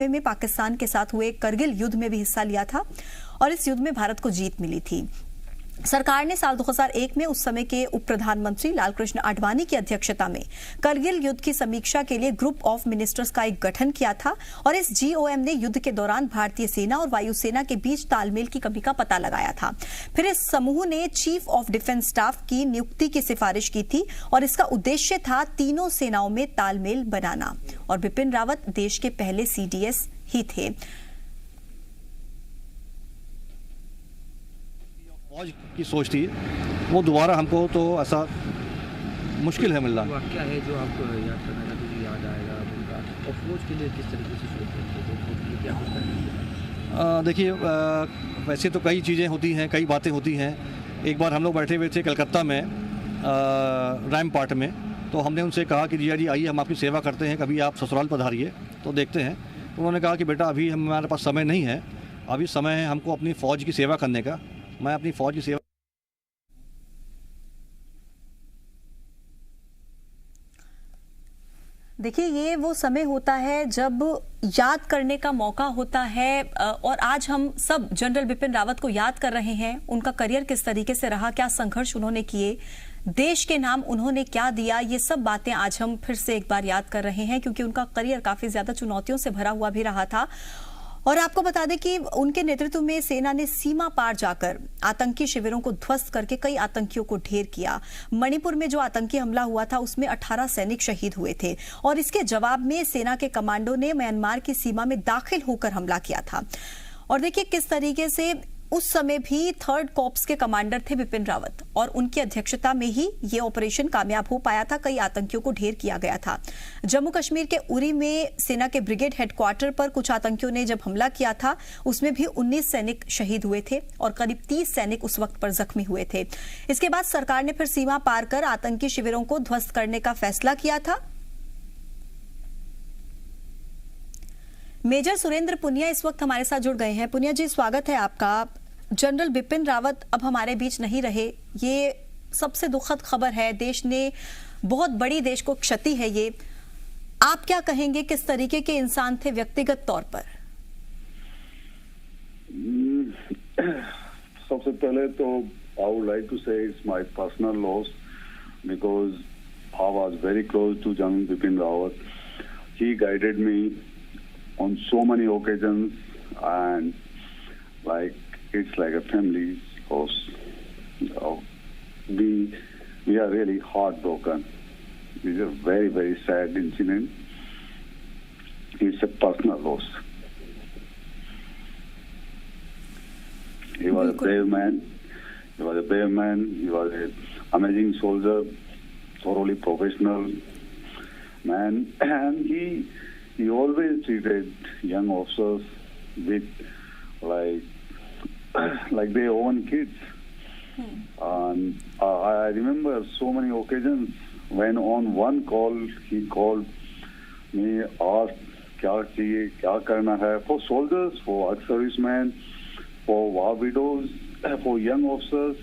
में पाकिस्तान के साथ हुए करगिल युद्ध में भी हिस्सा लिया था और इस युद्ध में भारत को जीत मिली थी। सरकार ने साल 2001 में उस समय के उप प्रधानमंत्री लालकृष्ण आडवाणी की अध्यक्षता में करगिल युद्ध की समीक्षा के लिए ग्रुप ऑफ मिनिस्टर्स का एक गठन किया था और इस जीओएम ने युद्ध के दौरान भारतीय सेना और वायुसेना के बीच तालमेल की कमी का पता लगाया था। फिर इस समूह ने चीफ ऑफ डिफेंस स्टाफ की नियुक्ति की सिफारिश की थी और इसका उद्देश्य था तीनों सेनाओं में तालमेल बनाना और बिपिन रावत देश के पहले सीडीएस ही थे। फौज की सोच थी वो दोबारा हमको तो ऐसा मुश्किल है मिलना। क्या है जो आपको याद करना है, जो याद आएगा उनका, और फौज के लिए किस तरीके से सोच रहे थे, फौज के लिए क्या कुछ करना? देखिए, वैसे तो कई चीज़ें होती हैं, कई बातें होती हैं। एक बार हम लोग बैठे हुए थे कलकत्ता में रैम पार्ट में, तो हमने उनसे कहा कि जी आइए हम आपकी सेवा करते हैं, कभी आप ससुराल पधारिए तो देखते हैं। तो उन्होंने कहा कि बेटा अभी हमारे पास समय नहीं है, अभी समय है हमको अपनी फ़ौज की सेवा करने का। मैं अपनी फौज की सेवा। देखिए, ये वो समय होता है जब याद करने का मौका होता है और आज हम सब जनरल बिपिन रावत को याद कर रहे हैं। उनका करियर किस तरीके से रहा, क्या संघर्ष उन्होंने किए, देश के नाम उन्होंने क्या दिया, ये सब बातें आज हम फिर से एक बार याद कर रहे हैं क्योंकि उनका करियर काफी ज्यादा चुनौतियों से भरा हुआ भी रहा था। और आपको बता दें कि उनके नेतृत्व में सेना ने सीमा पार जाकर आतंकी शिविरों को ध्वस्त करके कई आतंकियों को ढेर किया। मणिपुर में जो आतंकी हमला हुआ था उसमें 18 सैनिक शहीद हुए थे और इसके जवाब में सेना के कमांडो ने म्यांमार की सीमा में दाखिल होकर हमला किया था। और देखिए किस तरीके से उस समय भी 3rd कॉर्प्स के कमांडर थे बिपिन रावत और उनकी अध्यक्षता में ही ये ऑपरेशन कामयाब हो पाया था। कई आतंकियों को ढेर किया गया था। जम्मू कश्मीर के उरी में सेना के ब्रिगेड हेडक्वार्टर पर कुछ आतंकियों ने जब हमला किया था उसमें भी 19 सैनिक शहीद हुए थे और करीब 30 सैनिक उस वक्त पर जख्मी हुए थे। इसके बाद सरकार ने फिर सीमा पार कर आतंकी शिविरों को ध्वस्त करने का फैसला किया था। मेजर सुरेंद्र पुनिया इस वक्त हमारे साथ जुड़ गए हैं। पुनिया जी, स्वागत है आपका। जनरल बिपिन रावत अब हमारे बीच नहीं रहे, ये सबसे दुखद खबर है। देश ने बहुत बड़ी देश को क्षति है ये। आप क्या कहेंगे, किस तरीके के इंसान थे व्यक्तिगत तौर पर? सबसे पहले तो I would like to say it's my personal loss because I was very close to general Bipin Rawat. He guided me on so many occasions and it's like a family loss. We are really heartbroken. It's a very, very sad incident. It's a personal loss. He was a brave man. He was an amazing soldier, thoroughly professional man, and he always treated young officers with like their own kids. And I remember so many occasions when on one call he called me, asked kya chahiye, kya karna hai, for soldiers, for ex-servicemen, for war widows, for young officers.